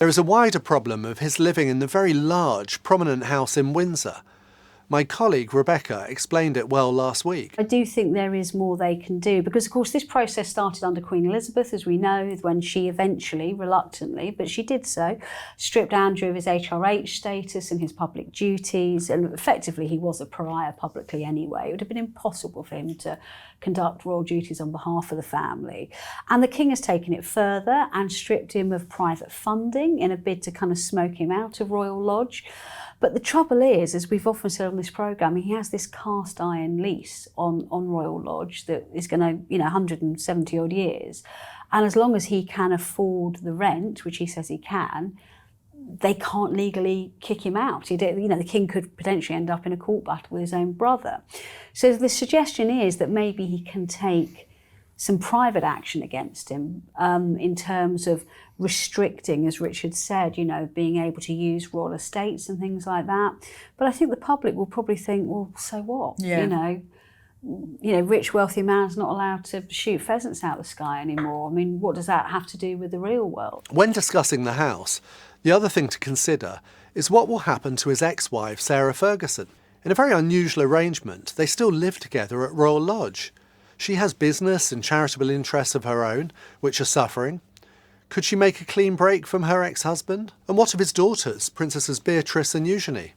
There is a wider problem of his living in the very large, prominent house in Windsor. My colleague Rebecca explained it well last week. I do think there is more they can do because, of course, this process started under Queen Elizabeth, as we know, when she eventually, reluctantly, but she did so, stripped Andrew of his HRH status and his public duties, and effectively he was a pariah publicly anyway. It would have been impossible for him to conduct royal duties on behalf of the family. And the King has taken it further and stripped him of private funding in a bid to kind of smoke him out of Royal Lodge. But the trouble is, as we've often said on this programme, he has this cast iron lease on Royal Lodge that is going to, 170 odd years. And as long as he can afford the rent, which he says he can, they can't legally kick him out. The King could potentially end up in a court battle with his own brother. So the suggestion is that maybe he can take some private action against him in terms of restricting, as Richard said, being able to use royal estates and things like that. But I think the public will probably think, well, so what? Yeah. Rich, wealthy man's not allowed to shoot pheasants out of the sky anymore. I mean, what does that have to do with the real world? When discussing the house, the other thing to consider is what will happen to his ex-wife, Sarah Ferguson. In a very unusual arrangement, they still live together at Royal Lodge. She has business and charitable interests of her own, which are suffering. Could she make a clean break from her ex-husband? And what of his daughters, Princesses Beatrice and Eugenie?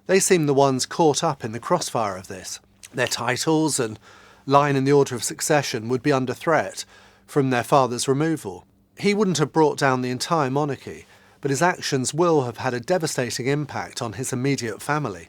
They seem the ones caught up in the crossfire of this. Their titles and line in the order of succession would be under threat from their father's removal. He wouldn't have brought down the entire monarchy, but his actions will have had a devastating impact on his immediate family.